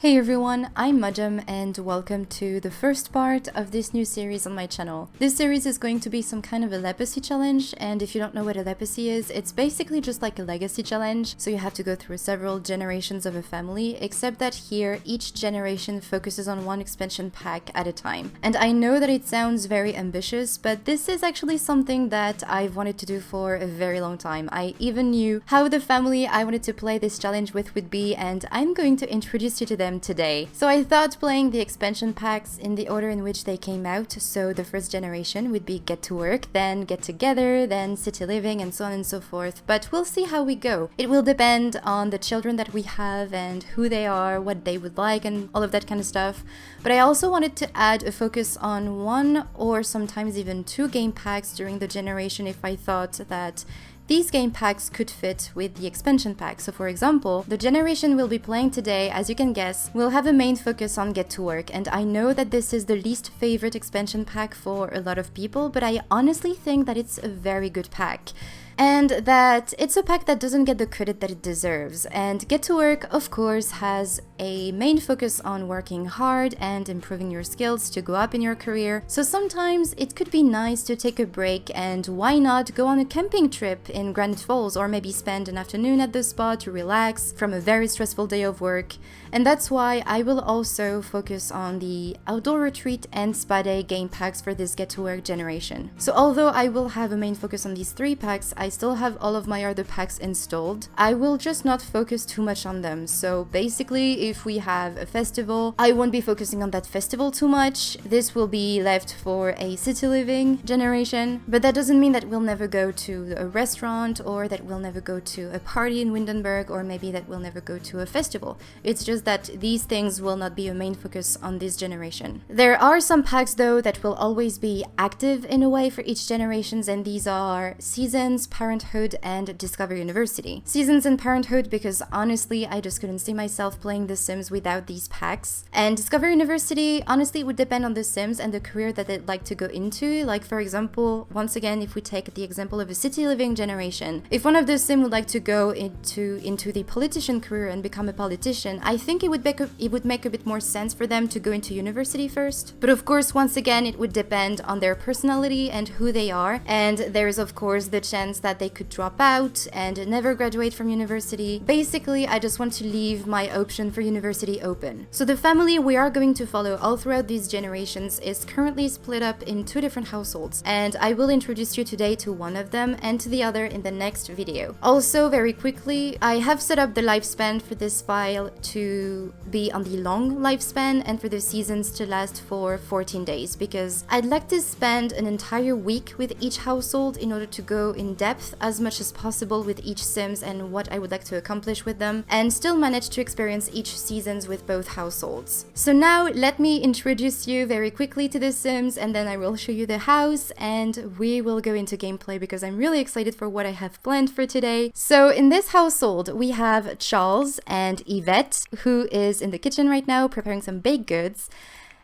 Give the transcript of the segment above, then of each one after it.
Hey everyone, I'm Madam and welcome to the first part of this new series on my channel. This series is going to be some kind of a legacy challenge, and if you don't know what a legacy is, it's basically just like a legacy challenge, so you have to go through several generations of a family, except that here each generation focuses on one expansion pack at a time. And I know that it sounds very ambitious, but this is actually something that I've wanted to do for a very long time. I even knew how the family I wanted to play this challenge with would be, and I'm going to introduce you to them today. So I thought playing the expansion packs in the order in which they came out, so the first generation would be Get to Work, then Get Together, then City Living, and so on and so forth, but we'll see how we go. It will depend on the children that we have and who they are, what they would like, and all of that kind of stuff. But I also wanted to add a focus on one or sometimes even two game packs during the generation if I thought that these game packs could fit with the expansion pack. So for example, the generation we'll be playing today, as you can guess, will have a main focus on Get to Work, and I know that this is the least favorite expansion pack for a lot of people, but I honestly think that it's a very good pack. And that it's a pack that doesn't get the credit that it deserves. And Get to Work, of course, has a main focus on working hard and improving your skills to go up in your career. So sometimes it could be nice to take a break, and why not go on a camping trip in Granite Falls, or maybe spend an afternoon at the spa to relax from a very stressful day of work. And that's why I will also focus on the outdoor retreat and spa day game packs for this Get to Work generation. So although I will have a main focus on these three packs, I still have all of my other packs installed. I will just not focus too much on them. So basically, if we have a festival, I won't be focusing on that festival too much. This will be left for a City Living generation, but that doesn't mean that we'll never go to a restaurant, or that we'll never go to a party in Windenburg, or maybe that we'll never go to a festival. It's just that these things will not be a main focus on this generation. There are some packs though that will always be active in a way for each generations, and these are Seasons, Parenthood, and Discover University. Seasons and Parenthood because honestly I just couldn't see myself playing The Sims without these packs. And Discover University, honestly it would depend on the Sims and the career that they'd like to go into. Like for example, once again, if we take the example of a City Living generation, if one of the Sims would like to go into the politician career and become a politician, I think it would make a bit more sense for them to go into university first. But of course, once again, it would depend on their personality and who they are, and there's of course the chance that they could drop out and never graduate from university. Basically, I just want to leave my option for university open. So the family we are going to follow all throughout these generations is currently split up in two different households, and I will introduce you today to one of them and to the other in the next video. Also, very quickly, I have set up the lifespan for this file to be on the long lifespan and for the seasons to last for 14 days, because I'd like to spend an entire week with each household in order to go in depth as much as possible with each Sims and what I would like to accomplish with them, and still manage to experience each seasons with both households. So now let me introduce you very quickly to the Sims, and then I will show you the house and we will go into gameplay because I'm really excited for what I have planned for today. So in this household we have Charles and Yvette, who is in the kitchen right now preparing some baked goods.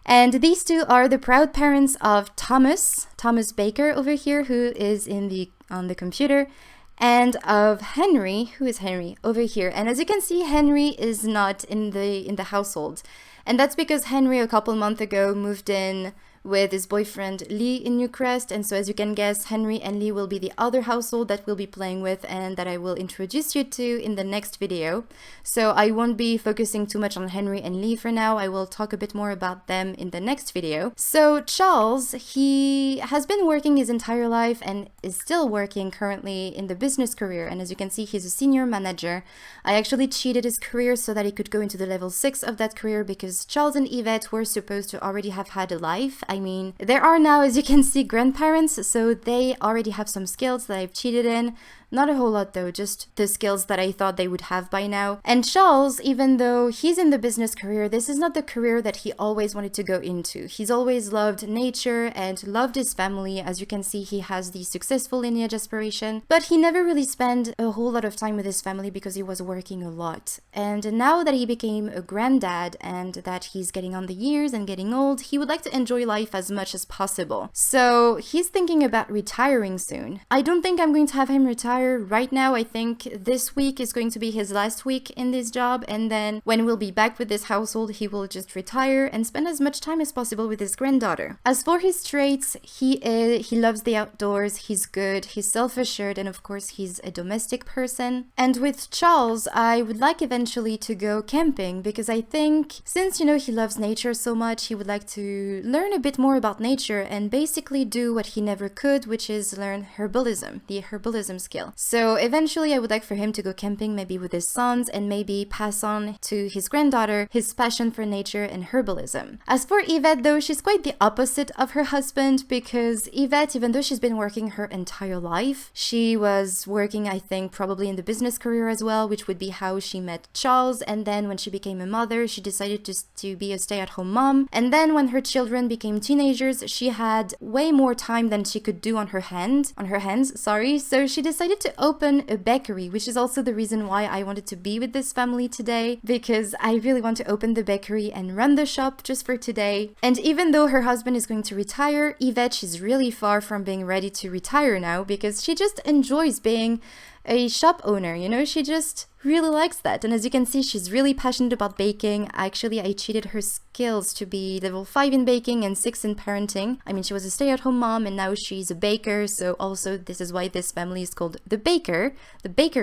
And these two are the proud parents of Thomas Baker over here, who is on the computer, and of Henry, who is Henry over here. And as you can see, Henry is not in the household. And that's because Henry a couple months ago moved in with his boyfriend Lee in Newcrest, and so as you can guess, Henry and Lee will be the other household that we'll be playing with and that I will introduce you to in the next video. So I won't be focusing too much on Henry and Lee for now. I will talk a bit more about them in the next video. So Charles, he has been working his entire life and is still working currently in the business career, and as you can see, he's a senior manager. I actually cheated his career so that he could go into the level 6 of that career, because Charles and Yvette were supposed to already have had a life. I mean, there are now, as you can see, grandparents, so they already have some skills that I've cheated in. Not a whole lot though, just the skills that I thought they would have by now. And Charles, even though he's in the business career, this is not the career that he always wanted to go into. He's always loved nature and loved his family. As you can see, he has the successful lineage aspiration, but he never really spent a whole lot of time with his family because he was working a lot. And now that he became a granddad and that he's getting on the years and getting old, he would like to enjoy life as much as possible. So he's thinking about retiring soon. I don't think I'm going to have him retire retire. Right now, I think this week is going to be his last week in this job, and then when we'll be back with this household, he will just retire and spend as much time as possible with his granddaughter. As for his traits, he loves the outdoors, he's good, he's self-assured, and of course he's a domestic person. And with Charles, I would like eventually to go camping, because I think since, you know, he loves nature so much, he would like to learn a bit more about nature and basically do what he never could, which is learn herbalism, the herbalism skill. So eventually I would like for him to go camping, maybe with his sons, and maybe pass on to his granddaughter his passion for nature and herbalism. As for Yvette though, she's quite the opposite of her husband, because Yvette, even though she's been working her entire life, she was working, I think, probably in the business career as well, which would be how she met Charles, and then when she became a mother, she decided to be a stay-at-home mom, and then when her children became teenagers, she had way more time than she could do on her hands, so she decided to open a bakery, which is also the reason why I wanted to be with this family today, because I really want to open the bakery and run the shop just for today. And even though her husband is going to retire, Yvette, she's really far from being ready to retire now, because she just enjoys being a shop owner, you know, she just really likes that. And as you can see, she's really passionate about baking. Actually, I cheated her skills to be level 5 in baking and 6 in parenting. I mean, she was a stay-at-home mom and now she's a baker, so also this is why this family is called the Baker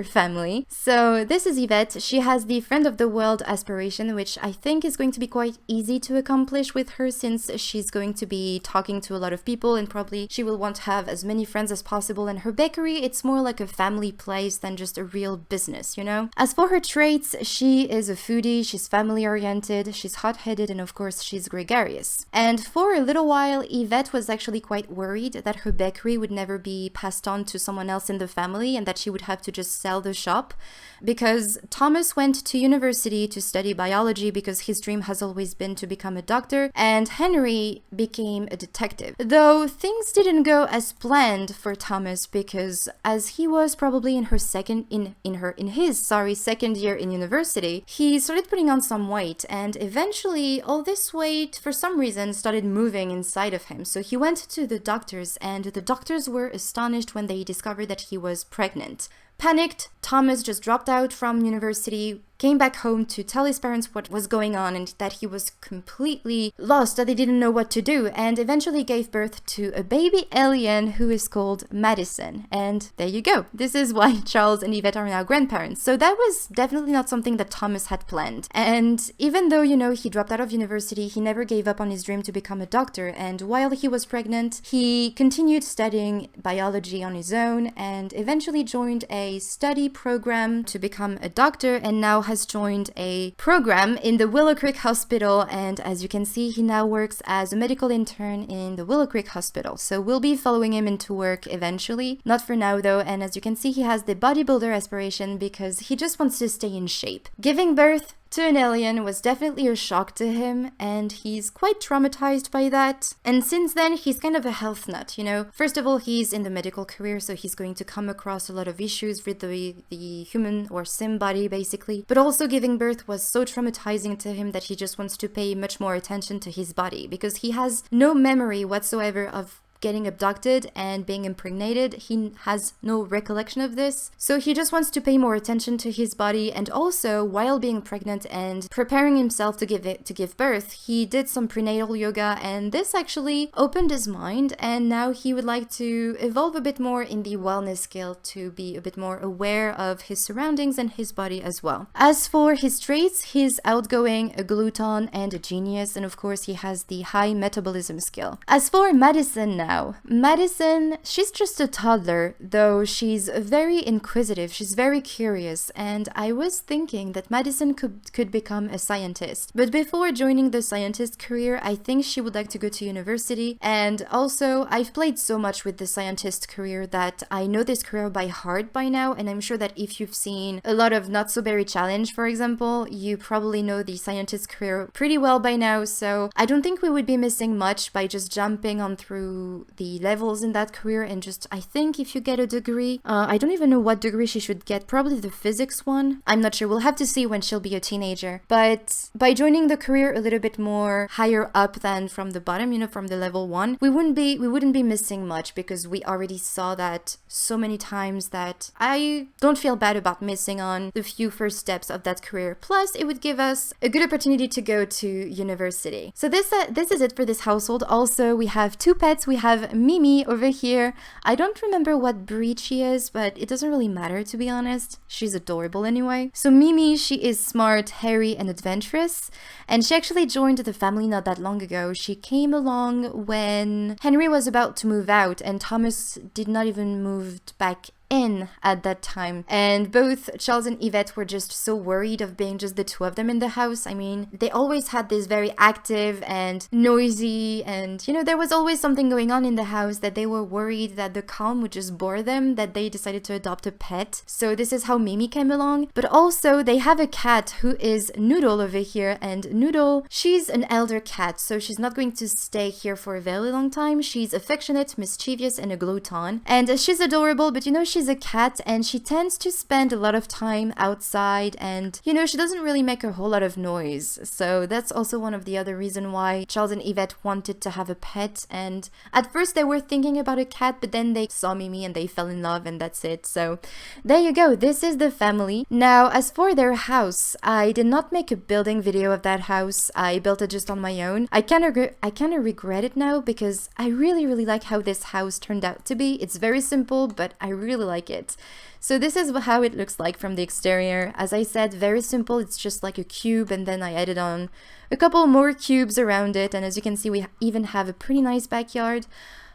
family. So this is Yvette. She has the Friend of the World aspiration, which I think is going to be quite easy to accomplish with her, since she's going to be talking to a lot of people and probably she will want to have as many friends as possible. And her bakery, it's more like a family place than just a real business, you know? As for her traits, she is a foodie, she's family-oriented, she's hot-headed, and of course she's gregarious. And for a little while, Yvette was actually quite worried that her bakery would never be passed on to someone else in the family and that she would have to just sell the shop, because Thomas went to university to study biology because his dream has always been to become a doctor, and Henry became a detective. Though things didn't go as planned for Thomas, because as he was probably in his second year in university, he started putting on some weight, and eventually all this weight for some reason started moving inside of him. So he went to the doctors, and the doctors were astonished when they discovered that he was pregnant. Panicked, Thomas just dropped out from university, came back home to tell his parents what was going on and that he was completely lost, that they didn't know what to do, and eventually gave birth to a baby alien who is called Madison. And there you go. This is why Charles and Yvette are now grandparents. So that was definitely not something that Thomas had planned. And even though, you know, he dropped out of university, he never gave up on his dream to become a doctor, and while he was pregnant, he continued studying biology on his own and eventually joined a study program to become a doctor, and now has joined a program in the Willow Creek Hospital, and as you can see, he now works as a medical intern in the Willow Creek Hospital. So we'll be following him into work eventually, not for now though. And as you can see, he has the bodybuilder aspiration because he just wants to stay in shape. Giving birth to an alien was definitely a shock to him, and he's quite traumatized by that. And since then, he's kind of a health nut, you know. First of all, he's in the medical career, so he's going to come across a lot of issues with the human or sim body, basically. But also giving birth was so traumatizing to him that he just wants to pay much more attention to his body, because he has no memory whatsoever of getting abducted and being impregnated. He has no recollection of this, so he just wants to pay more attention to his body. And also, while being pregnant and preparing himself to give birth, he did some prenatal yoga, and this actually opened his mind, and now he would like to evolve a bit more in the wellness skill to be a bit more aware of his surroundings and his body as well. As for his traits, he's outgoing, a glutton, and a genius, and of course he has the high metabolism skill. As for Madison now, Madison, she's just a toddler, though she's very inquisitive, she's very curious, and I was thinking that Madison could become a scientist. But before joining the scientist career, I think she would like to go to university, and also I've played so much with the scientist career that I know this career by heart by now, and I'm sure that if you've seen a lot of Not So Berry Challenge, for example, you probably know the scientist career pretty well by now, so I don't think we would be missing much by just jumping on through through the levels in that career, and just, I think if you get a degree, I don't even know what degree she should get, probably the physics one. I'm not sure, we'll have to see when she'll be a teenager. But by joining the career a little bit more higher up than from the bottom, you know, from the level 1, we wouldn't be missing much, because we already saw that so many times that I don't feel bad about missing on the few first steps of that career. Plus, it would give us a good opportunity to go to university. So this is it for this household. Also, we have 2 pets. We have Mimi over here. I don't remember what breed she is, but it doesn't really matter, to be honest. She's adorable anyway. So Mimi, she is smart, hairy, and adventurous, and she actually joined the family not that long ago. She came along when Henry was about to move out, and Thomas did not even move back in at that time, and both Charles and Yvette were just so worried of being just the 2 of them in the house. I mean, they always had this very active and noisy, and you know, there was always something going on in the house that they were worried that the calm would just bore them, that they decided to adopt a pet. So this is how Mimi came along. But also they have a cat who is Noodle over here, and Noodle, she's an elder cat, so she's not going to stay here for a very long time. She's affectionate, mischievous, and a glutton, and she's adorable, but you know, she's a cat, and she tends to spend a lot of time outside, and you know, she doesn't really make a whole lot of noise. So that's also one of the other reasons why Charles and Yvette wanted to have a pet. And at first they were thinking about a cat, but then they saw Mimi and they fell in love, and that's it. So there you go, this is the family. Now, as for their house, I did not make a building video of that house. I built it just on my own. I kind of regret it now, because I really like how this house turned out to be. It's very simple, but I really like it. So this is how it looks like from the exterior. As I said, very simple. It's just like a cube, and then I added on a couple more cubes around it, and as you can see, we even have a pretty nice backyard.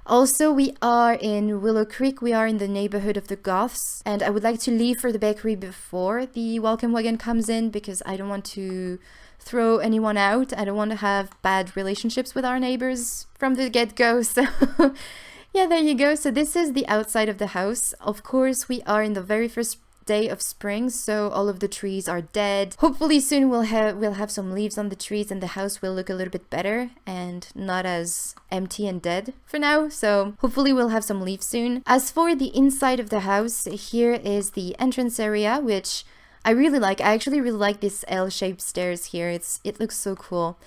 Also, we are in Willow Creek. We are in the neighborhood of the Goths, and I would like to leave for the bakery before the welcome wagon comes in, because I don't want to throw anyone out. I don't want to have bad relationships with our neighbors from the get-go. So yeah, there you go. So this is the outside of the house. Of course, we are in the very first day of spring, so all of the trees are dead. Hopefully soon we'll have some leaves on the trees, and the house will look a little bit better and not as empty and dead for now. So hopefully we'll have some leaves soon. As for the inside of the house, here is the entrance area, which I really like. I actually really like this L-shaped stairs here. It looks so cool.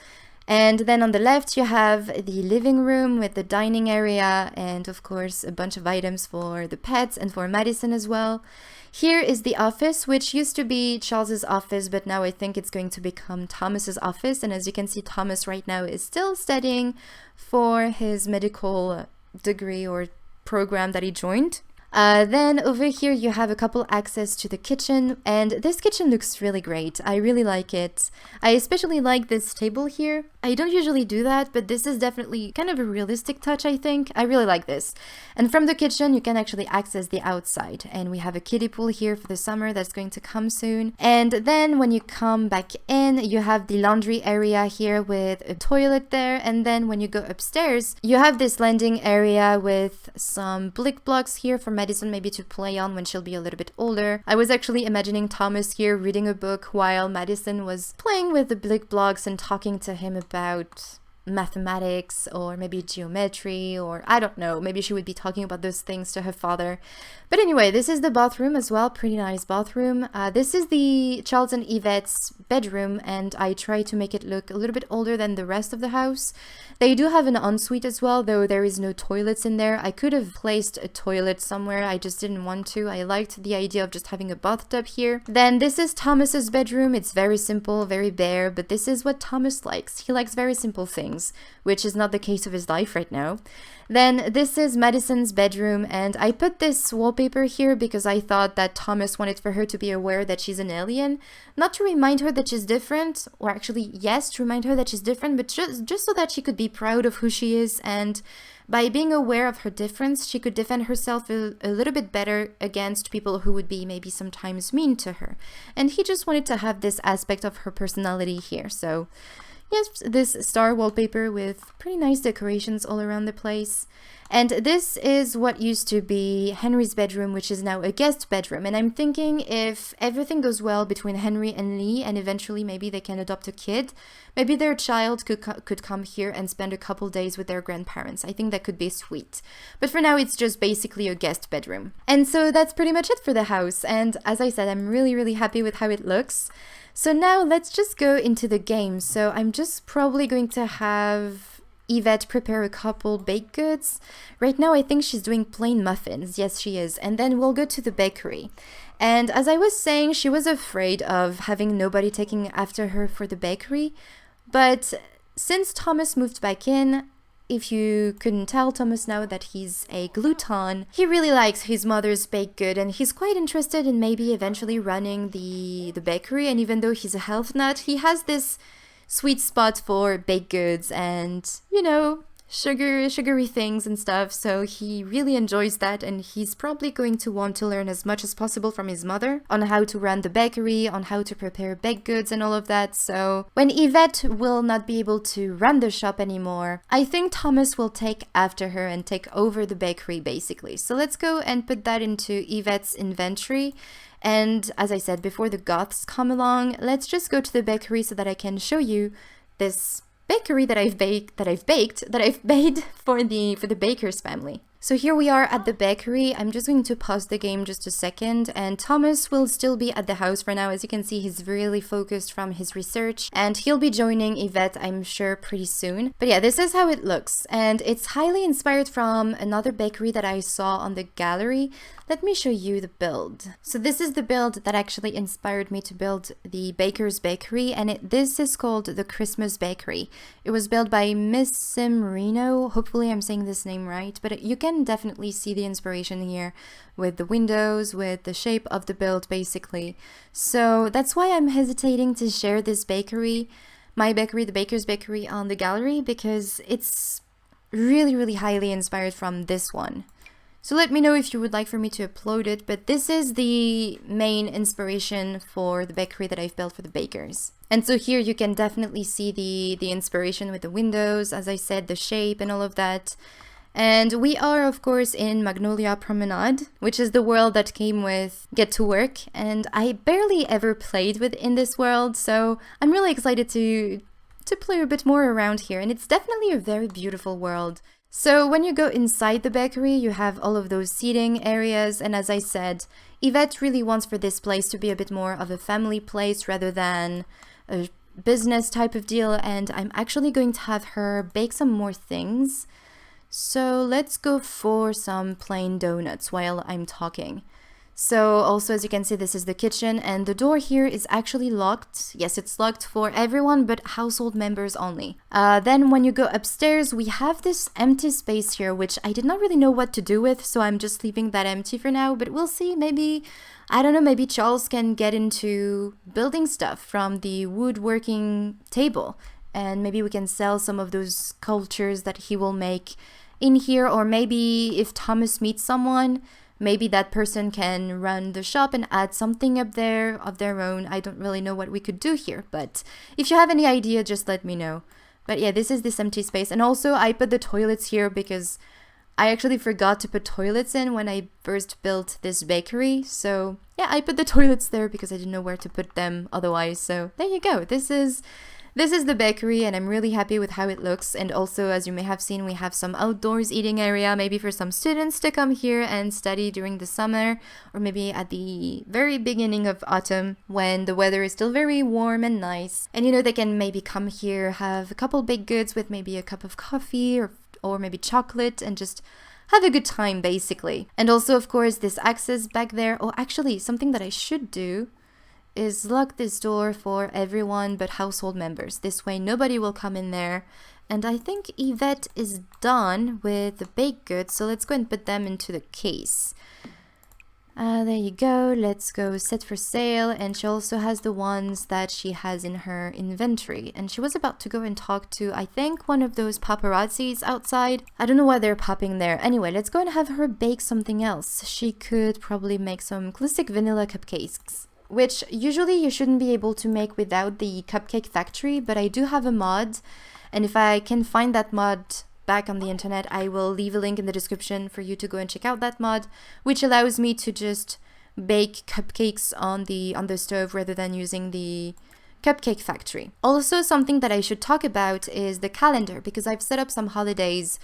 And then on the left you have the living room with the dining area, and of course a bunch of items for the pets and for Madison as well. Here is the office, which used to be Charles's office, but now I think it's going to become Thomas's office. And as you can see, Thomas right now is still studying for his medical degree or program that he joined. Then over here you have a couple access to the kitchen, and this kitchen looks really great. I really like it. I especially like this table here. I don't usually do that, but this is definitely kind of a realistic touch, I think. I really like this. And from the kitchen you can actually access the outside, and we have a kiddie pool here for the summer that's going to come soon. And then when you come back in, you have the laundry area here with a toilet there, and then when you go upstairs you have this landing area with some brick blocks here for Madison maybe to play on when she'll be a little bit older. I was actually imagining Thomas here reading a book while Madison was playing with the brick blocks and talking to him about mathematics or maybe geometry, or I don't know, maybe she would be talking about those things to her father. But anyway, this is the bathroom as well, pretty nice bathroom. This is the Charles and Yvette's bedroom, and I try to make it look a little bit older than the rest of the house. They do have an ensuite as well, though there is no toilets in there. I could have placed a toilet somewhere, I just didn't want to. I liked the idea of just having a bathtub here. Then this is Thomas's bedroom. It's very simple, very bare, but this is what Thomas likes. He likes very simple things, which is not the case of his life right now. Then this is Madison's bedroom, and I put this wallpaper here because I thought that Thomas wanted for her to be aware that she's an alien. Not to remind her that she's different, or actually, yes, to remind her that she's different, but just so that she could be proud of who she is, and by being aware of her difference, she could defend herself a little bit better against people who would be maybe sometimes mean to her. And he just wanted to have this aspect of her personality here, so yes, this star wallpaper with pretty nice decorations all around the place. And this is what used to be Henry's bedroom, which is now a guest bedroom. And I'm thinking if everything goes well between Henry and Lee, and eventually maybe they can adopt a kid, maybe their child could come here and spend a couple days with their grandparents. I think that could be sweet. But for now, it's just basically a guest bedroom. And so that's pretty much it for the house. And as I said, I'm really, really happy with how it looks. So now let's just go into the game. So I'm just probably going to have Yvette prepare a couple baked goods. Right now I think she's doing plain muffins. Yes, she is. And then we'll go to the bakery. And as I was saying, she was afraid of having nobody taking after her for the bakery. But since Thomas moved back in, if you couldn't tell, Thomas, now that he's a gluten, he really likes his mother's baked good, and he's quite interested in maybe eventually running the bakery. And even though he's a health nut, he has this sweet spot for baked goods and, you know, sugary things and stuff. So he really enjoys that, and he's probably going to want to learn as much as possible from his mother on how to run the bakery, on how to prepare baked goods and all of that. So when Yvette will not be able to run the shop anymore, I think Thomas will take after her and take over the bakery basically. So let's go and put that into Yvette's inventory. And as I said, before the Goths come along, let's just go to the bakery so that I can show you this bakery that I've made for the baker's family. So here we are at the bakery. I'm just going to pause the game just a second, and Thomas will still be at the house for now. As you can see, he's really focused from his research, and he'll be joining Yvette, I'm sure, pretty soon. But yeah, this is how it looks, and it's highly inspired from another bakery that I saw on the gallery. Let me show you the build. So this is the build that actually inspired me to build the Baker's Bakery, and this is called the Christmas Bakery. It was built by Miss Simrino. Hopefully I'm saying this name right, but you can definitely see the inspiration here with the windows, with the shape of the build basically. So that's why I'm hesitating to share this bakery, my bakery, the Baker's Bakery, on the gallery, because it's really, really highly inspired from this one. So let me know if you would like for me to upload it, but this is the main inspiration for the bakery that I've built for the bakers. And so here you can definitely see the inspiration with the windows, as I said, the shape and all of that. And we are, of course, in Magnolia Promenade, which is the world that came with Get to Work. And I barely ever played in this world, so I'm really excited to play a bit more around here. And it's definitely a very beautiful world. So when you go inside the bakery, you have all of those seating areas. And as I said, Yvette really wants for this place to be a bit more of a family place rather than a business type of deal. And I'm actually going to have her bake some more things. So let's go for some plain donuts while I'm talking. So also, as you can see, this is the kitchen, and the door here is actually locked. Yes, it's locked for everyone but household members only. Then when you go upstairs, we have this empty space here, which I did not really know what to do with, so I'm just leaving that empty for now, but we'll see. Maybe, I don't know, maybe Charles can get into building stuff from the woodworking table, and maybe we can sell some of those sculptures that he will make in here. Or maybe if Thomas meets someone, maybe that person can run the shop and add something up there of their own. I don't really know what we could do here, but if you have any idea, just let me know. But yeah, this is this empty space. And also I put the toilets here because I actually forgot to put toilets in when I first built this bakery. So yeah, I put the toilets there because I didn't know where to put them otherwise. So there you go. This is the bakery, and I'm really happy with how it looks. And also, as you may have seen, we have some outdoors eating area, maybe for some students to come here and study during the summer, or maybe at the very beginning of autumn when the weather is still very warm and nice. And you know, they can maybe come here, have a couple baked goods with maybe a cup of coffee or maybe chocolate, and just have a good time basically. And also, of course, this access back there. Oh, actually, something that I should do is lock this door for everyone but household members. This way nobody will come in there. And I think Yvette is done with the baked goods, so let's go and put them into the case. There you go. Let's go set for sale. And she also has the ones that she has in her inventory. And she was about to go and talk to, I think, one of those paparazzis outside. I don't know why they're popping there. Anyway, let's go and have her bake something else. She could probably make some classic vanilla cupcakes which usually you shouldn't be able to make without the Cupcake Factory, but I do have a mod, and if I can find that mod back on the internet, I will leave a link in the description for you to go and check out that mod, which allows me to just bake cupcakes on the stove rather than using the Cupcake Factory. Also, something that I should talk about is the calendar, because I've set up some holidays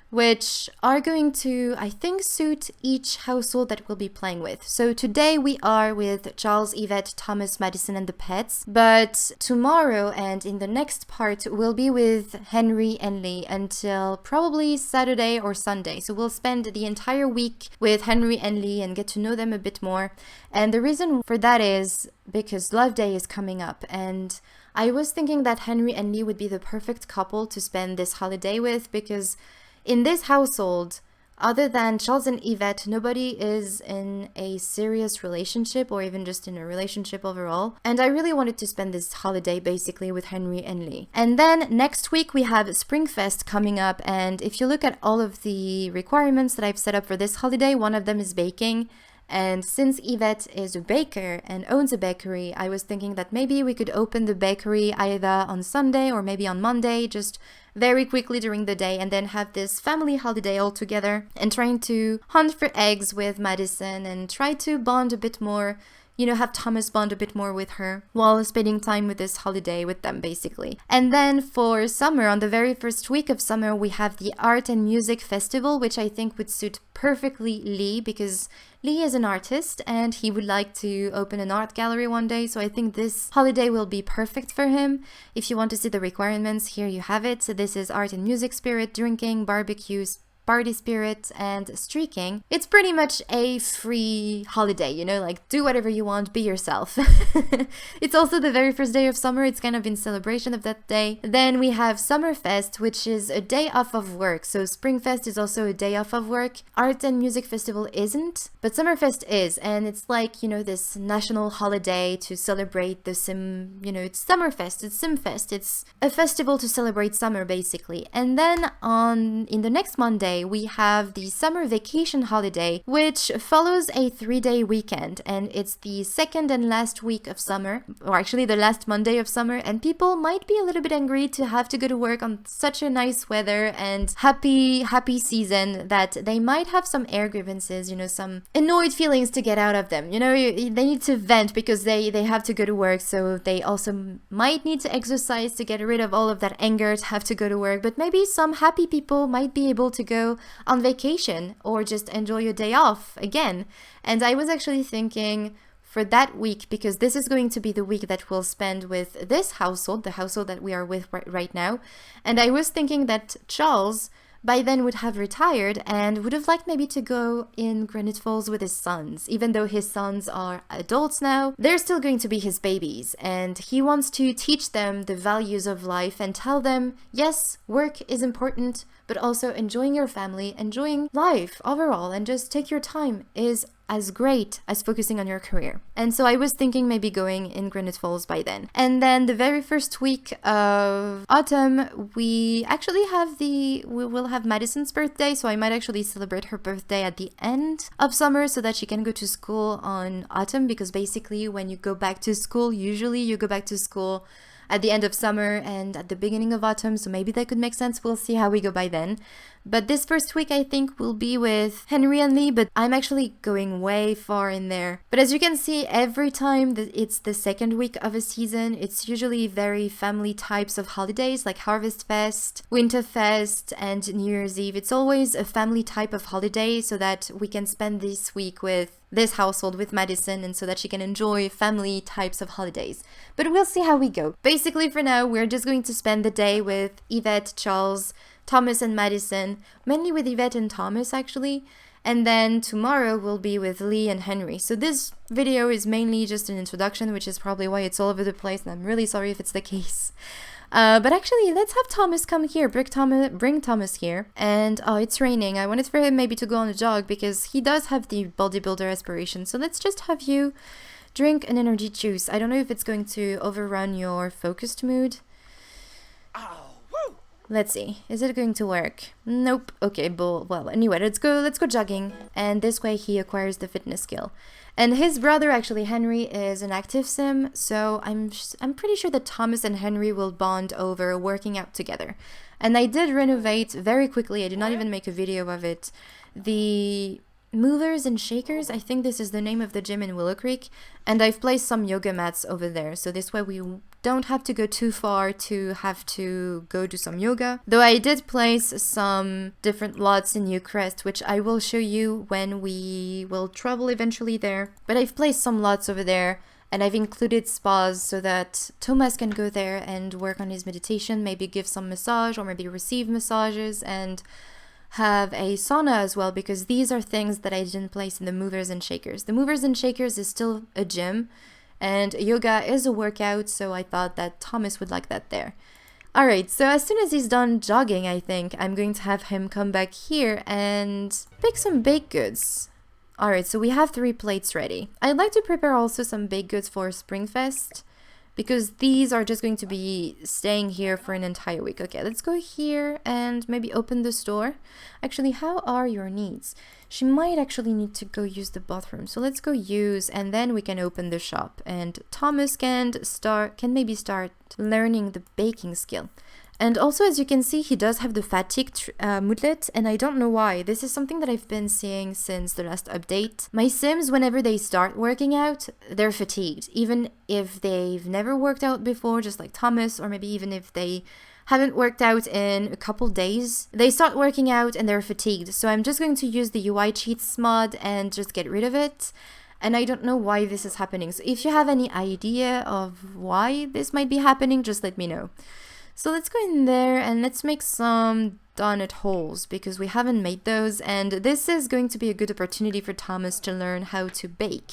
which are going to, I think, suit each household that we'll be playing with. So today we are with Charles, Yvette, Thomas, Madison, and the pets. But tomorrow and in the next part, we'll be with Henry and Lee until probably Saturday or Sunday. So we'll spend the entire week with Henry and Lee and get to know them a bit more. And the reason for that is because Love Day is coming up, and I was thinking that Henry and Lee would be the perfect couple to spend this holiday with, because in this household, other than Charles and Yvette, nobody is in a serious relationship or even just in a relationship overall. And I really wanted to spend this holiday basically with Henry and Lee. And then next week we have Springfest coming up. And if you look at all of the requirements that I've set up for this holiday, one of them is baking. And since Yvette is a baker and owns a bakery, I was thinking that maybe we could open the bakery either on Sunday or maybe on Monday, just very quickly during the day, and then have this family holiday all together and trying to hunt for eggs with Madison and try to bond a bit more, you know, have Thomas bond a bit more with her while spending time with this holiday with them, basically. And then for summer, on the very first week of summer, we have the Art and Music Festival, which I think would suit perfectly Lee, because Lee is an artist and he would like to open an art gallery one day, so I think this holiday will be perfect for him. If you want to see the requirements, here you have it. So this is art and music spirit, drinking, barbecues, party spirit, and streaking. It's pretty much a free holiday, you know, like do whatever you want, be yourself. It's also the very first day of summer. It's kind of in celebration of that day. Then we have Summerfest, which is a day off of work. So Springfest is also a day off of work. Art and Music Festival isn't, but Summerfest is, and it's like, you know, this national holiday to celebrate the you know, it's Summerfest, it's Simfest, it's a festival to celebrate summer basically. And then in the next Monday, we have the summer vacation holiday, which follows a 3-day weekend, and it's the second and last week of summer, or actually the last Monday of summer, and people might be a little bit angry to have to go to work on such a nice weather and happy season that they might have some air grievances, you know, some annoyed feelings to get out of them. You know, they need to vent because they have to go to work, so they also might need to exercise to get rid of all of that anger to have to go to work. But maybe some happy people might be able to go on vacation or just enjoy your day off again. And I was actually thinking for that week, because this is going to be the week that we'll spend with this household, the household that we are with right now, and I was thinking that Charles by then would have retired and would have liked maybe to go in Granite Falls with his sons. Even though his sons are adults now, they're still going to be his babies, and he wants to teach them the values of life and tell them, yes, work is important, but also enjoying your family, enjoying life overall, and just take your time is as great as focusing on your career. And so I was thinking maybe going in Granite Falls by then. And then the very first week of autumn, we will have Madison's birthday, so I might actually celebrate her birthday at the end of summer so that she can go to school on autumn, because basically when you go back to school, usually you go back to school at the end of summer and at the beginning of autumn, so maybe that could make sense. We'll see how we go by then. But this first week I think will be with Henry and Lee, but I'm actually going way far in there. But as you can see, every time that it's the second week of a season, it's usually very family types of holidays like Harvest Fest, Winter Fest, and New Year's Eve. It's always a family type of holiday so that we can spend this week with this household with Madison, and so that she can enjoy family types of holidays. But we'll see how we go. Basically for now, we're just going to spend the day with Yvette, Charles, Thomas and Madison, mainly with Yvette and Thomas actually, and then tomorrow we'll be with Lee and Henry. So this video is mainly just an introduction, which is probably why it's all over the place, and I'm really sorry if it's the case. But actually, let's have Thomas come here, bring Thomas here. And oh, it's raining. I wanted for him maybe to go on a jog because he does have the bodybuilder aspiration. So let's just have you drink an energy juice. I don't know if it's going to overrun your focused mood. Oh, woo! Let's see. Is it going to work? Nope. Okay, but well, anyway, let's go jogging. And this way he acquires the fitness skill. And his brother, actually, Henry, is an active sim, so I'm pretty sure that Thomas and Henry will bond over working out together. And I did renovate very quickly. I did not even make a video of it. The Movers and Shakers, I think this is the name of the gym in Willow Creek, and I've placed some yoga mats over there, so this way we don't have to go too far to have to go do some yoga. Though I did place some different lots in Newcrest, which I will show you when we will travel eventually there. But I've placed some lots over there, and I've included spas so that Thomas can go there and work on his meditation, maybe give some massage or maybe receive massages, and have a sauna as well, because these are things that I didn't place in the Movers and Shakers. The Movers and Shakers is still a gym, and yoga is a workout, so I thought that Thomas would like that there. Alright, so as soon as he's done jogging, I think, I'm going to have him come back here and pick some baked goods. Alright, so we have 3 plates ready. I'd like to prepare also some baked goods for Springfest, because these are just going to be staying here for an entire week. Okay, let's go here and maybe open the store. Actually, how are your needs? She might actually need to go use the bathroom. So let's go use, and then we can open the shop. And Thomas can maybe start learning the baking skill. And also, as you can see, he does have the fatigue moodlet, and I don't know why. This is something that I've been seeing since the last update. My Sims, whenever they start working out, they're fatigued. Even if they've never worked out before, just like Thomas, or maybe even if they haven't worked out in a couple days, they start working out and they're fatigued. So I'm just going to use the UI cheats mod and just get rid of it. And I don't know why this is happening. So if you have any idea of why this might be happening, just let me know. So let's go in there and let's make some donut holes, because we haven't made those, and this is going to be a good opportunity for Thomas to learn how to bake.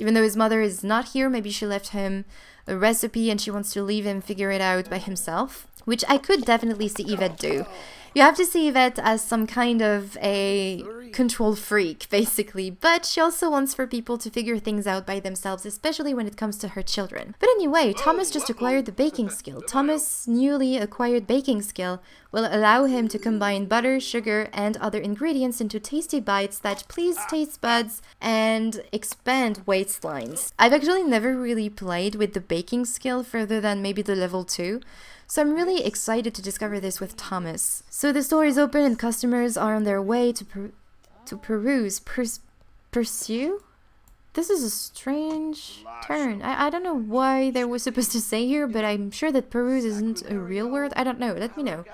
Even though his mother is not here, maybe she left him a recipe and she wants to leave him figure it out by himself, which I could definitely see Yvette do. You have to see Yvette as some kind of a control freak, basically, but she also wants for people to figure things out by themselves, especially when it comes to her children. But anyway, Thomas just acquired the baking skill. Thomas' newly acquired baking skill will allow him to combine butter, sugar, and other ingredients into tasty bites that please taste buds and expand waistlines. I've actually never really played with the baking skill further than maybe the level 2. So I'm really excited to discover this with Thomas. So the store is open and customers are on their way to pursue? This is a strange turn. I don't know why they were supposed to say here, but I'm sure that peruse isn't a real word. I don't know. Let me know.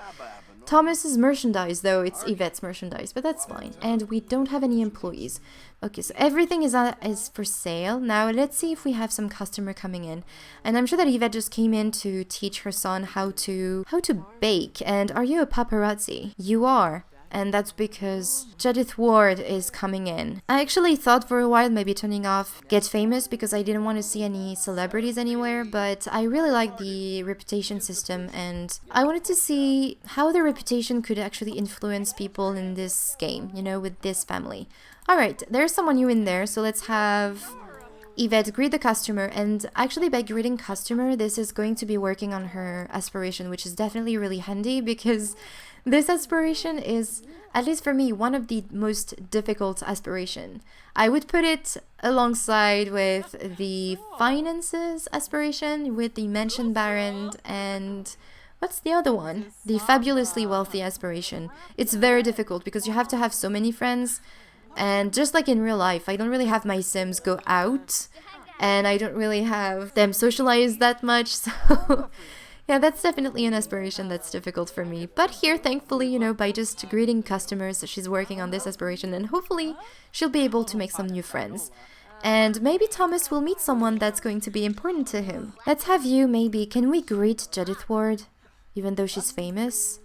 Thomas's merchandise, though, it's Yvette's merchandise, but that's fine. And we don't have any employees. Okay, so everything is for sale. Now, let's see if we have some customer coming in. And I'm sure that Yvette just came in to teach her son how to bake. And are you a paparazzi? You are. And that's because Judith Ward is coming in. I actually thought for a while maybe turning off Get Famous because I didn't want to see any celebrities anywhere, but I really like the reputation system and I wanted to see how the reputation could actually influence people in this game, you know, with this family. Alright, there's someone new in there, so let's have Yvette greet the customer, and actually by greeting customer, this is going to be working on her aspiration, which is definitely really handy because this aspiration is, at least for me, one of the most difficult aspiration. I would put it alongside with the finances aspiration, with the Mansion Baron, and what's the other one? The fabulously wealthy aspiration. It's very difficult because you have to have so many friends, and just like in real life, I don't really have my Sims go out, and I don't really have them socialize that much, so yeah, that's definitely an aspiration that's difficult for me. But here, thankfully, you know, by just greeting customers, she's working on this aspiration, and hopefully she'll be able to make some new friends. And maybe Thomas will meet someone that's going to be important to him. Let's have you, maybe. Can we greet Judith Ward, even though she's famous?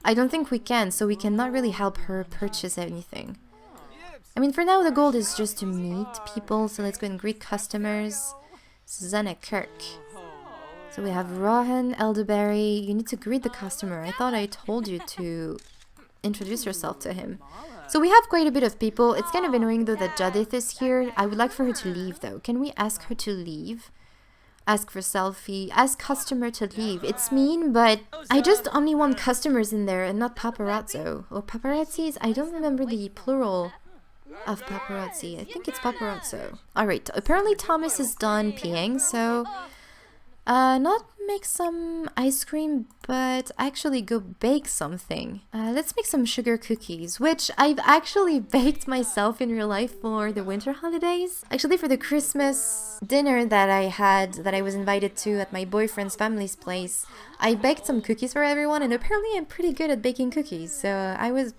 I don't think we can, so we cannot really help her purchase anything. I mean, for now, the goal is just to meet people, so let's go and greet customers. Susanna Kirk. So we have Rohan, Elderberry. You need to greet the customer. I thought I told you to introduce yourself to him. So we have quite a bit of people. It's kind of annoying though that Judith is here. I would like for her to leave though. Can we ask her to leave? ask for selfie, ask customer to leave. It's mean, but I just only want customers in there and not paparazzo. Or paparazzis? I don't remember the plural of paparazzi. I think it's paparazzo. Alright, apparently Thomas is done peeing, so not make some ice cream, but actually go bake something. Let's make some sugar cookies, which I've actually baked myself in real life for the winter holidays. Actually, for the Christmas dinner that I was invited to at my boyfriend's family's place, I baked some cookies for everyone, and apparently I'm pretty good at baking cookies, so I was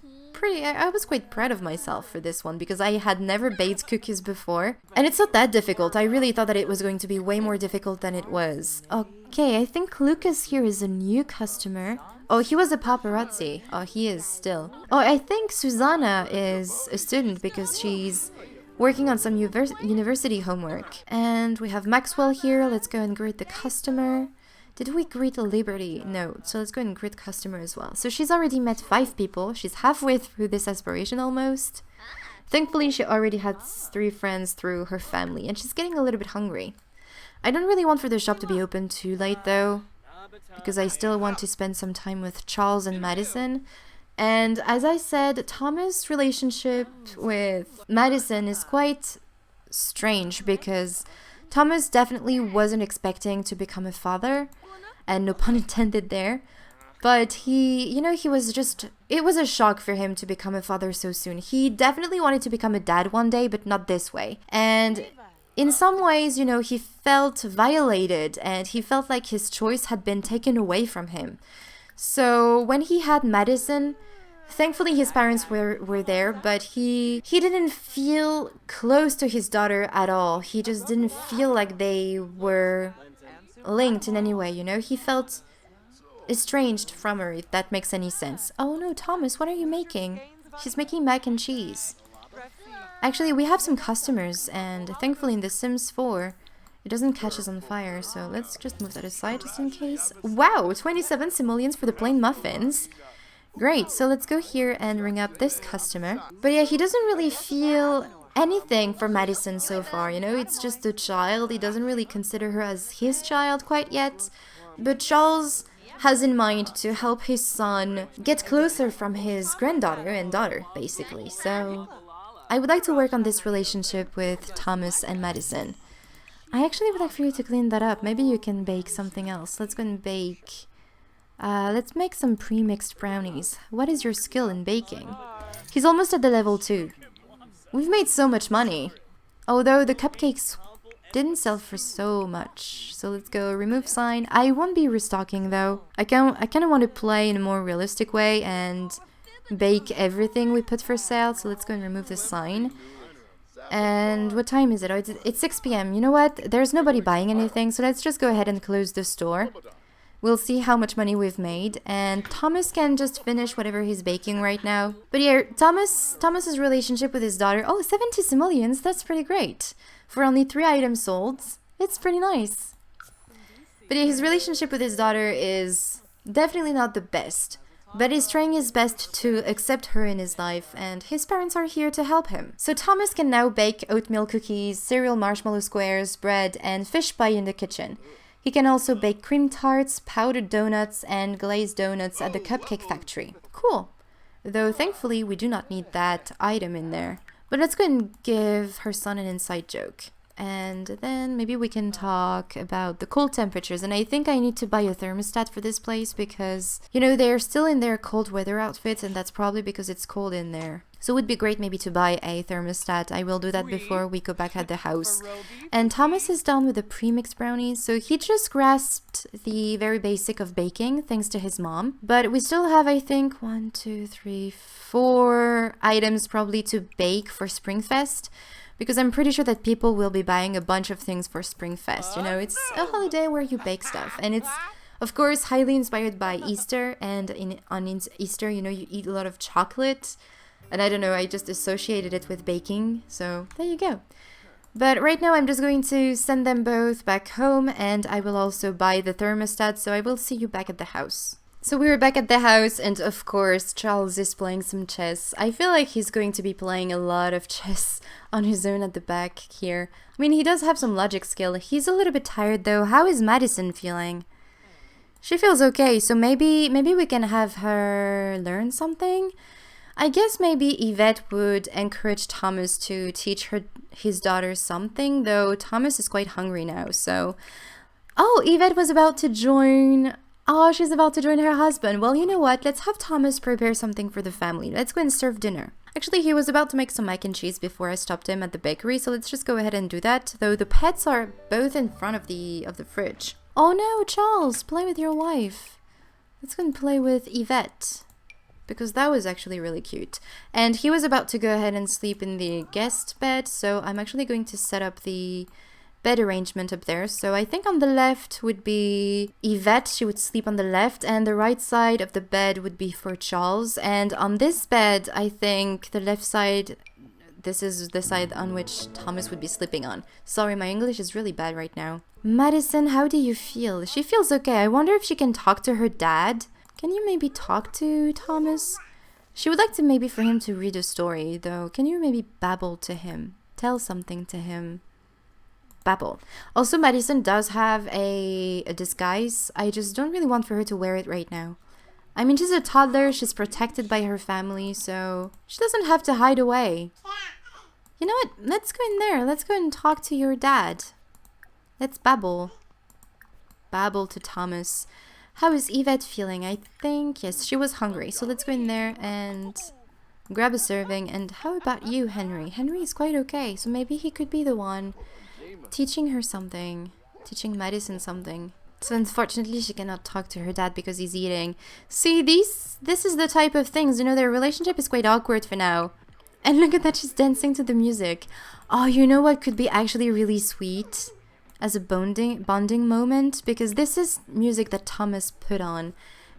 quite proud of myself for this one because I had never baked cookies before. And it's not that difficult. I really thought that it was going to be way more difficult than it was. Okay, I think Lucas here is a new customer. Oh, he was a paparazzi. Oh, he is still. Oh, I think Susanna is a student because she's working on some university homework. And we have Maxwell here. Let's go and greet the customer. Did we greet Liberty? No, so let's go and greet customer as well. So she's already met 5 people. She's halfway through this aspiration almost. Thankfully, she already had 3 friends through her family, and she's getting a little bit hungry. I don't really want for the shop to be open too late though, because I still want to spend some time with Charles and Madison. And as I said, Thomas' relationship with Madison is quite strange because Thomas definitely wasn't expecting to become a father, and no pun intended there, but he was just, it was a shock for him to become a father so soon. He definitely wanted to become a dad one day, but not this way. And in some ways, he felt violated, and he felt like his choice had been taken away from him. So when he had Madison, thankfully his parents were there, but he didn't feel close to his daughter at all. He just didn't feel like they were linked in any way, He felt estranged from her, if that makes any sense. Oh no, Thomas, what are you making? She's making mac and cheese. Actually, we have some customers, and thankfully in The Sims 4, it doesn't catch us on fire, so let's just move that aside just in case. Wow, 27 simoleons for the plain muffins. Great, so let's go here and ring up this customer. But yeah, he doesn't really feel anything for Madison so far, It's just a child. He doesn't really consider her as his child quite yet. But Charles has in mind to help his son get closer from his granddaughter and daughter, basically. So I would like to work on this relationship with Thomas and Madison. I actually would like for you to clean that up. Maybe you can bake something else. Let's go and bake. Let's make some pre-mixed brownies. What is your skill in baking? He's almost at the level 2. We've made so much money. Although the cupcakes didn't sell for so much. So let's go remove sign. I won't be restocking though. I kind of want to play in a more realistic way and bake everything we put for sale. So let's go and remove the sign. And what time is it? Oh, it's 6 p.m. You know what? There's nobody buying anything. So let's just go ahead and close the store. We'll see how much money we've made, and Thomas can just finish whatever he's baking right now. But yeah, Thomas's relationship with his daughter, 70 simoleons, that's pretty great. For only 3 items sold, it's pretty nice. But yeah, his relationship with his daughter is definitely not the best, but he's trying his best to accept her in his life, and his parents are here to help him. So Thomas can now bake oatmeal cookies, cereal marshmallow squares, bread, and fish pie in the kitchen. He can also bake cream tarts, powdered donuts, and glazed donuts at the cupcake factory. Cool. Though thankfully we do not need that item in there. But let's go and give her son an inside joke. And then maybe we can talk about the cold temperatures. And I think I need to buy a thermostat for this place because, they're still in their cold weather outfits, and that's probably because it's cold in there. So it would be great maybe to buy a thermostat. I will do that before we go back at the house. And Thomas is done with the pre-mixed brownies, so he just grasped the very basic of baking thanks to his mom. But we still have, I think, 4 items probably to bake for Springfest. Because I'm pretty sure that people will be buying a bunch of things for Springfest. It's a holiday where you bake stuff. And it's, of course, highly inspired by Easter. And on Easter, you eat a lot of chocolate. And I don't know, I just associated it with baking. So there you go. But right now I'm just going to send them both back home. And I will also buy the thermostat. So I will see you back at the house. So we're back at the house, and of course, Charles is playing some chess. I feel like he's going to be playing a lot of chess on his own at the back here. I mean, he does have some logic skill. He's a little bit tired though. How is Madison feeling? She feels okay, so maybe we can have her learn something. I guess maybe Yvette would encourage Thomas to teach his daughter something, though Thomas is quite hungry now, so... Oh, Yvette was about to join... Oh, she's about to join her husband. Well, you know what? Let's have Thomas prepare something for the family. Let's go and serve dinner. Actually, he was about to make some mac and cheese before I stopped him at the bakery, so let's just go ahead and do that, though the pets are both in front of the fridge. Oh no, Charles, play with your wife. Let's go and play with Yvette, because that was actually really cute. And he was about to go ahead and sleep in the guest bed, so I'm actually going to set up the bed arrangement up there. So I think on the left would be Yvette, she would sleep on the left, and the right side of the bed would be for Charles. And on this bed, I think the left side, this is the side on which Thomas would be sleeping on. Sorry, my English is really bad right now. Madison, how do you feel? She feels okay. I wonder if she can talk to her dad. Can you maybe talk to Thomas? She would like to maybe for him to read a story, though. Can you maybe babble to him? Tell something to him. Babble. Also, Madison does have a disguise. I just don't really want for her to wear it right now. I mean, she's a toddler. She's protected by her family, so she doesn't have to hide away. You know what? Let's go in there. Let's go and talk to your dad. Let's babble. Babble to Thomas. How is Yvette feeling? I think, yes, she was hungry. So let's go in there and grab a serving. And how about you, Henry? Henry is quite okay. So maybe he could be the one teaching her something. Teaching Madison something. So unfortunately, she cannot talk to her dad because he's eating. See, this is the type of things, you know, their relationship is quite awkward for now. And look at that, she's dancing to the music. Oh, you know what could be actually really sweet? As a bonding moment, because this is music that Thomas put on,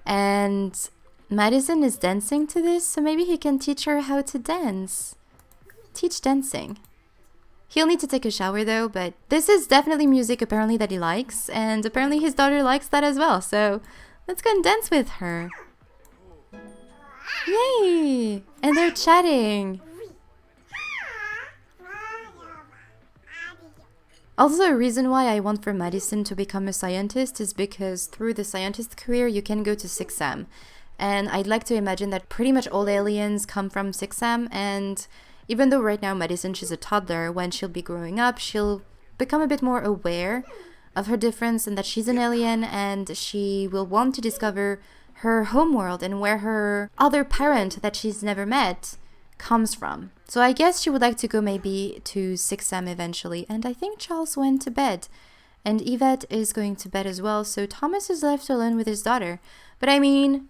and Madison is dancing to this, so maybe he can teach her how to dance. Teach dancing. He'll need to take a shower though, but this is definitely music apparently that he likes, and apparently his daughter likes that as well, so let's go and dance with her. Yay! And they're chatting. Also, a reason why I want for Madison to become a scientist is because through the scientist career, you can go to 6M. And I'd like to imagine that pretty much all aliens come from 6M. And even though right now Madison, she's a toddler, when she'll be growing up, she'll become a bit more aware of her difference and that she's an alien, and she will want to discover her homeworld and where her other parent that she's never met comes from. So I guess she would like to go maybe to 6M eventually. And I think Charles went to bed. And Yvette is going to bed as well. So Thomas is left alone with his daughter. But I mean,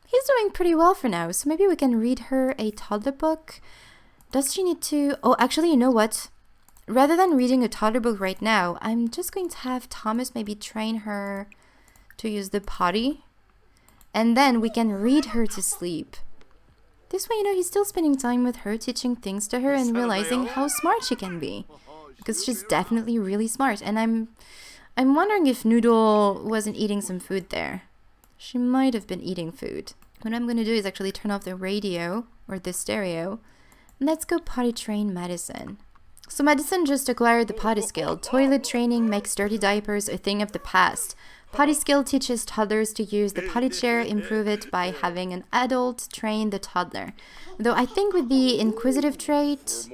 he's doing pretty well for now. So maybe we can read her a toddler book. Does she need to... Oh, actually, you know what? Rather than reading a toddler book right now, I'm just going to have Thomas maybe train her to use the potty. And then we can read her to sleep. This way, you know, he's still spending time with her, teaching things to her and realizing how smart she can be. Because she's definitely really smart. And I'm wondering if Noodle wasn't eating some food there. She might have been eating food. What I'm going to do is actually turn off the radio, or the stereo. And let's go potty train Madison. So Madison just acquired the potty skill. Toilet training makes dirty diapers a thing of the past. Potty skill teaches toddlers to use the potty chair, improve it by having an adult train the toddler. Though I think with the inquisitive trait,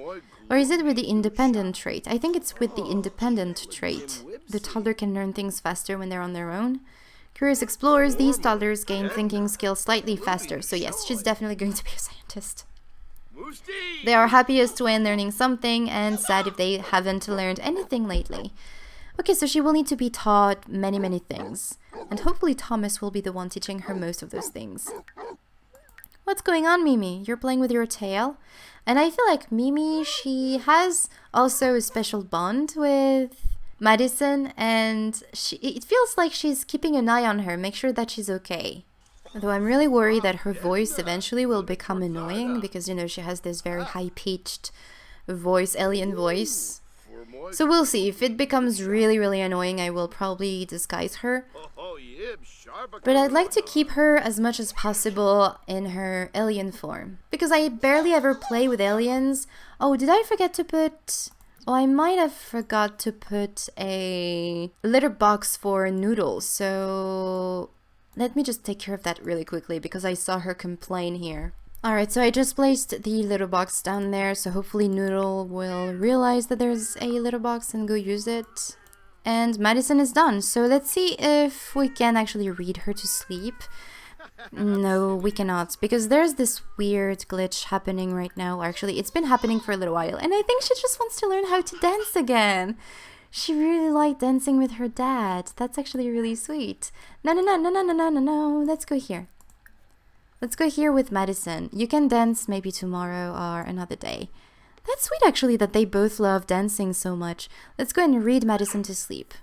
or is it with the independent trait? I think it's with the independent trait. The toddler can learn things faster when they're on their own. Curious explorers, these toddlers gain thinking skills slightly faster. So yes, she's definitely going to be a scientist. They are happiest when learning something and sad if they haven't learned anything lately. Okay, so she will need to be taught many things. And hopefully Thomas will be the one teaching her most of those things. What's going on, Mimi? You're playing with your tail? And I feel like Mimi, she has also a special bond with Madison. And it feels like she's keeping an eye on her, make sure that she's okay. Though I'm really worried that her voice eventually will become annoying. Because, you know, she has this very high-pitched voice, alien voice. So we'll see. If it becomes really annoying, I will probably disguise her. But I'd like to keep her as much as possible in her alien form, because I barely ever play with aliens. Oh, did I forget to put... Oh, I might have forgot to put a litter box for Noodles, so let me just take care of that really quickly because I saw her complain here. Alright, so I just placed the litter box down there, so hopefully Noodle will realize that there's a litter box and go use it. And Madison is done, so let's see if we can actually read her to sleep. No, we cannot, because there's this weird glitch happening right now. Actually, it's been happening for a little while, and I think she just wants to learn how to dance again. She really liked dancing with her dad. That's actually really sweet. No, let's go here. Let's go here with Madison. You can dance maybe tomorrow or another day. That's sweet, actually, that they both love dancing so much. Let's go and read Madison to sleep.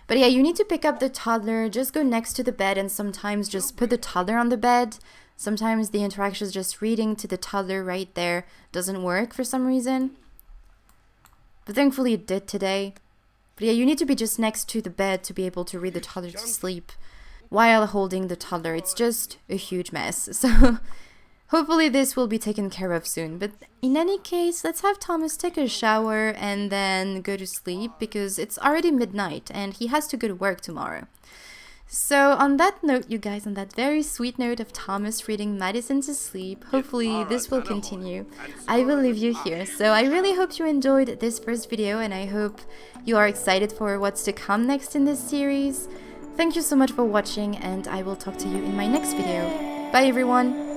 But yeah, you need to pick up the toddler, just go next to the bed and sometimes just put the toddler on the bed. Sometimes the interaction is just reading to the toddler right there doesn't work for some reason. But thankfully it did today. But yeah, you need to be just next to the bed to be able to read the toddler to sleep while holding the toddler. It's just a huge mess. So hopefully this will be taken care of soon. But in any case, let's have Thomas take a shower and then go to sleep because it's already midnight and he has to go to work tomorrow. So on that note, you guys, on that very sweet note of Thomas reading Madison to sleep, hopefully this will continue. I will leave you here. So I really hope you enjoyed this first video and I hope you are excited for what's to come next in this series. Thank you so much for watching and I will talk to you in my next video. Bye everyone!